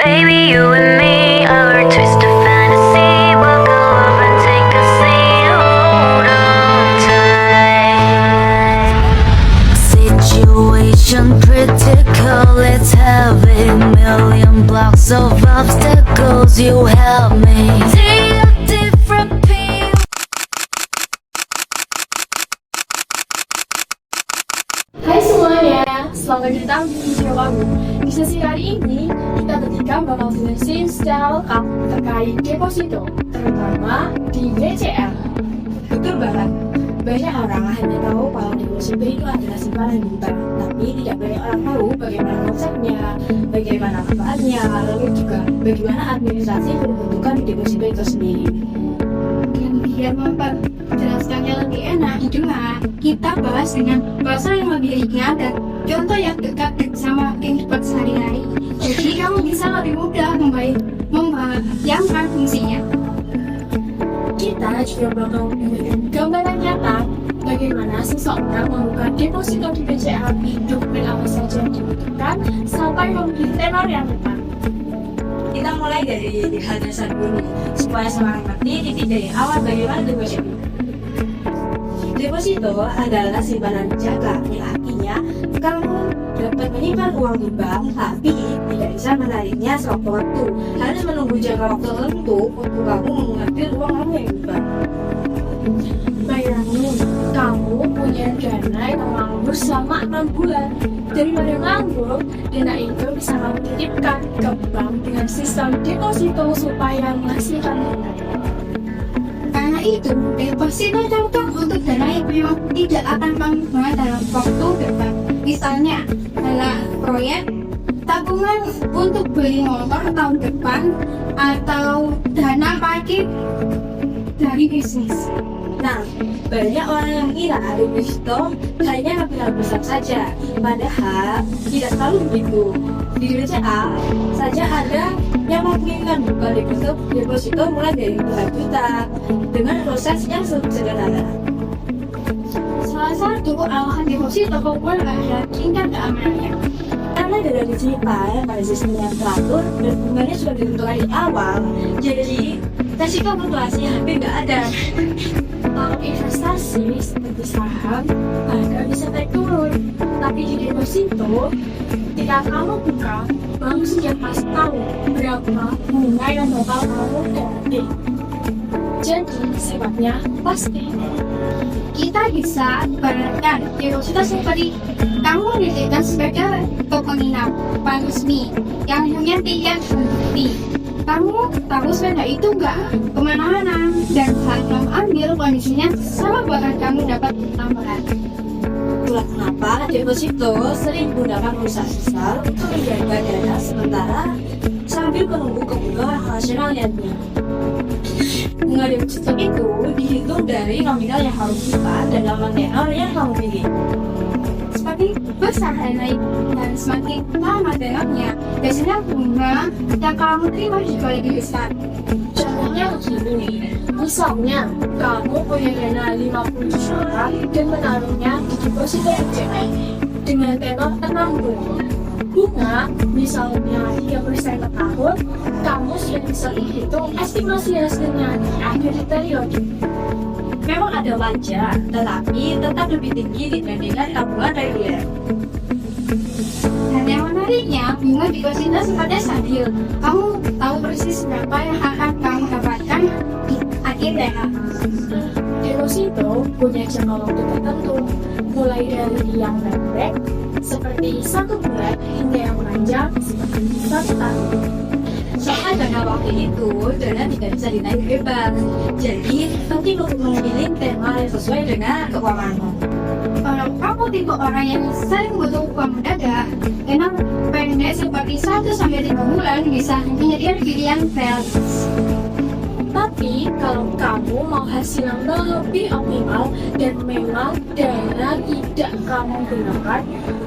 Baby, you and me, our twisted fantasy. We'll go up and take a seat. Hold on tight. Situation critical, it's heavy. Million blocks of obstacles, you help me. See a different view. Hai semuanya, selamat datang di video kami. Di sesi kali ini, kita bertiga bakal jelasin secara lengkap terkait deposito, terutama di BCA. Betul banget, banyak orang hanya tahu bahwa deposito itu adalah simpanan di bank, tapi tidak banyak orang tahu bagaimana konsepnya, bagaimana manfaatnya, lalu juga bagaimana administrasi pembentukan deposito itu sendiri. Dan biar memperjelaskannya lebih enak didengar, kita bahas dengan bahasa yang lebih ringan dan contoh yang dekat sama kehidupan sehari-hari. Jadi kamu bisa lebih mudah membayangkan fungsinya. Kita juga bakal memberikan gambaran nyata bagaimana seseorang membuka deposito di BCA, dokumen apa saja yang dibutuhkan, sampai memilih tenor yang tepat. Kita mulai dari hal dasar dulu supaya semakin ngerti titik dari awal bagaimana deposito. Deposito adalah simpanan jangka, yang artinya kamu dapat menyimpan uang di bank tapi tidak bisa menariknya sewaktu-waktu. Harus menunggu jangka waktu tertentu untuk kamu mengambil uang kamu yang di bank. Bayangin, kamu punya dana yang nganggur selama 6 bulan. Daripada nganggur, dana itu bisa kamu titipkan ke bank dengan sistem deposito supaya menghasilkan dana. Karena itu, deposito cocok untuk dana yang memang tidak akan mengembang dalam waktu depan. Misalnya, dana proyek, tabungan untuk beli motor tahun depan, atau dana parkir dari bisnis. Nah, banyak orang yang mengira deposito hanya habis-habisan saja, padahal tidak selalu begitu. Di BCA saja ada yang memungkinkan buka deposito mulai dari 2 juta dengan proses yang sederhana. Salah satu alasan deposito populer adalah tingkat keamanannya. Karena dana digital pada sistem yang teratur dan bunganya sudah ditentukan di awal, jadi resiko fluktuasi hampir nggak ada. Kalau investasi seperti saham, harga bisa naik turun. Tapi di deposito, ketika kamu buka, bank setiap pasti tahu berapa bunga yang bakal kamu dapetin. Jadi sifatnya pasti. Kita bisa ibaratkan deposito seperti kamu menitipkan sepeda ke penginap bank resmi yang punya tiket bukti. Kamu tahu sepeda itu nggak kemana-mana dan saat kamu ambil kondisinya sama bahkan kamu dapat tambahan. Itulah kenapa deposito sering menggunakan perusahaan besar untuk menjaga dana sementara sambil menunggu kebutuhan operasionalnya. Bunga deposito itu dihitung dari nominal yang harus disimpan dan nama tenor yang kamu pilih. Semakin besar naik dan semakin lama tenornya, biasanya bunga yang kamu terima juga lebih besar. Contohnya begini, misalnya kamu punya dana 50 juta dan menaruhnya di deposito BCA dengan tenor 6 bulan. Bunga misalnya 3% per tahun, kamu sudah bisa menghitung estimasi hasilnya di akhir periode. Memang ada wajar, tetapi tetap lebih tinggi dibandingkan tabungan reguler. Dan yang menariknya, bunga deposito sifatnya stabil. Kamu tahu persis berapa yang akan kamu dapatkan di akhir dana. Deposito punya jangka waktu tertentu, mulai dari yang pendek seperti 1 bulan hingga yang panjang seperti 1 tahun. Soal jangka waktu itu, dana tidak bisa ditarik bebas. Jadi, penting untuk memilih tenor yang sesuai dengan keuanganmu. Kalau kamu tipe orang yang sering butuh uang mendadak, tenor pendek seperti 1-3 bulan bisa menjadi pilihan realistis. Tapi kalau kamu mau hasil yang lebih optimal dan memang dana tidak kamu gunakan,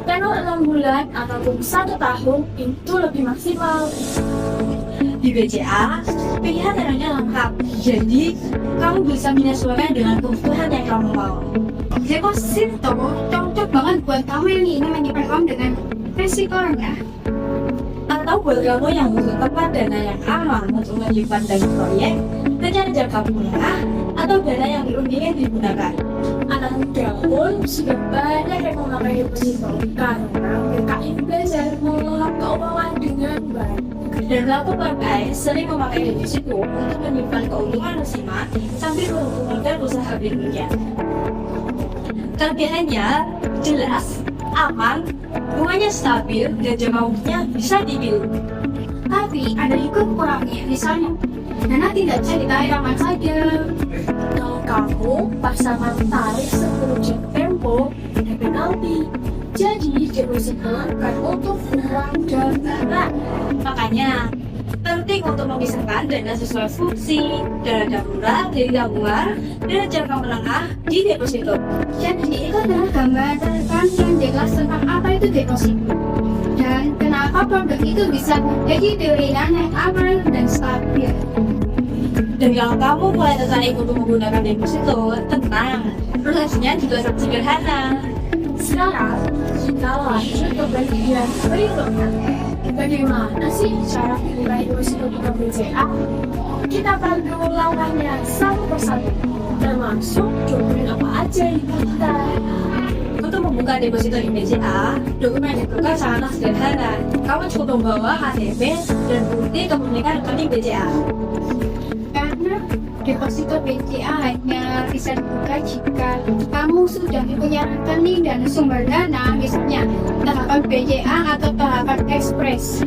tenor 6 bulan ataupun 1 tahun itu lebih maksimal. Di BCA, pilihan tenornya lengkap. Jadi, kamu bisa menyesuaikan dengan kebutuhan yang kamu mau. Deposito cocok banget buat kamu yang ingin menyimpan uang dengan risiko rendah. Atau buat kamu yang butuh tempat dana yang aman untuk menyimpan dana proyek, rencana jangka menengah, atau dana yang belum ingin digunakan. Anak muda pun sudah banyak yang memakai deposito karena mereka ingin belajar mengelola keuangan dengan baik. Dan pelaku partai sering memakai deposito untuk menyimpan keuntungan musiman sambil menunggu modal usaha berikutnya. Kelebihannya jelas, aman, bunganya stabil, dan jangka waktunya bisa dipilih. Tapi ada juga kurangnya, misalnya dana tidak bisa ditarik kapan saja. Kalau kamu pasangan tarik sebelum jatuh tempo, ada penalti. Jadi deposito akan untuk uang dan barang. Makanya, penting untuk memisahkan dana sesuai fungsi, dana darurat dari tabungan, dan jangka menengah di deposito. Jadi itu adalah gambaran yang jelas tentang apa itu deposito dan kenapa produk itu bisa menjadi pilihan yang aman dan stabil. Dan kalau kamu mulai tertarik untuk menggunakan deposito, tenang, prosesnya juga sangat sederhana. Sekarang kita lanjut ke bagian berikutnya. Bagaimana sih cara memulai deposito bukan BCA? Kita akan mengulangannya satu persatu, termasuk dokumen apa aja yang kita. Untuk membuka deposito di BCA, dokumen yang dibutuhkan sangatlah sederhana. Kamu cukup membawa KTP dan bukti kepemilikan rekening BCA. Karena deposito BCA hanya bisa dibuka jika kamu sudah punya rekening dan sumber dana, misalnya tahapan BCA atau tahapan ekspres.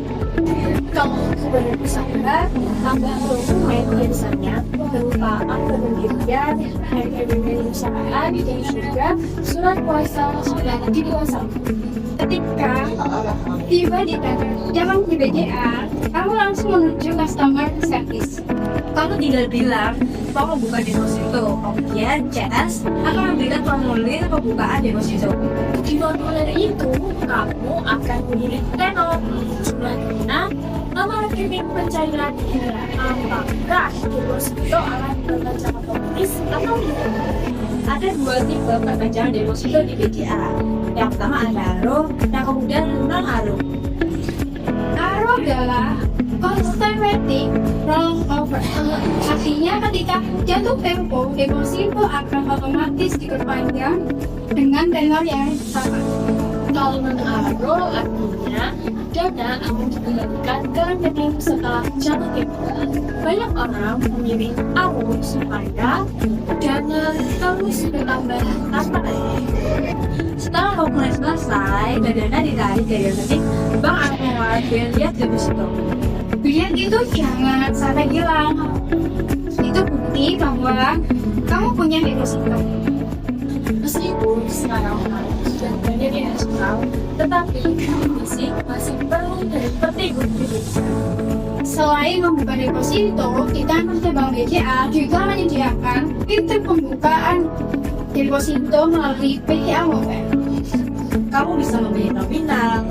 Kalau sudah berusaha, tambah dokumen biasanya berupa akta pendirian, harga perusahaan, dan juga surat kuasa sudah dikuasa. Ketika tiba di dalam di BCA, kamu langsung menuju customer service. Kamu tinggal bilang mau membuka deposito, kemudian CS akan memberikan formulir pembukaan deposito. Di formulir itu, kamu akan memilih tenor, jumlah dana, nomor rekening pencairan, apakah deposito akan berbaca otomatis atau tidak. Ada dua tipe perpanjangan deposito di BCA. Yang pertama ada ARO, yang kemudian non ARO. ARO adalah constant waiting rollover. Artinya ketika jatuh tempo, deposito akan otomatis diperpanjang dengan tenor yang sama. Kalau non-ARO artinya dana akan dikembalikan ke rekening setelah jatuh tempo. Banyak orang memilih ARO supaya dana terus bertambah tanpa akhir. Setelah formulir selesai dan dana ditarik dari rekening, bank akan mengeluarkan lihat deposito. Biar itu jangan sampai hilang. Itu bukti bahwa kamu punya deposito. Meskipun sekarang sudah banyak di digital, tetapi fisik masih perlu dan penting untuk dibuka. Selain membuka deposito, kita ke Bank BCA juga menyediakan fitur pembukaan deposito melalui BCA Mobile. Kamu bisa memilih nominal,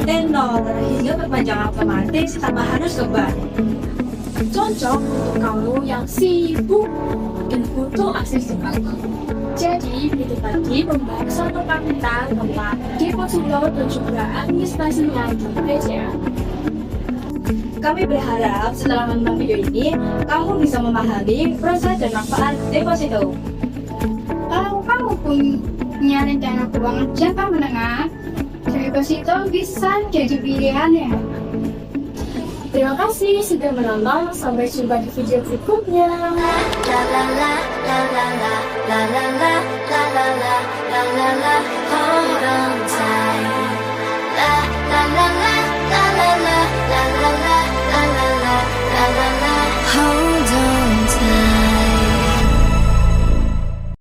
tenor, hingga perpanjangan otomatis tanpa harus ke bank. Cocok untuk kamu yang sibuk dan butuh akses cepat. Jadi, itu tadi pembahasan tentang tempat deposito dan juga administrasinya di BCA. Kami berharap setelah menonton video ini, kamu bisa memahami proses dan manfaat deposito. Kalau kamu punya rencana keuangan jangka menengah, deposito bisa jadi pilihan ya. Terima kasih sudah menonton. Sampai jumpa di video berikutnya. La la la la la la la la la la la la la la la. Hold on tight.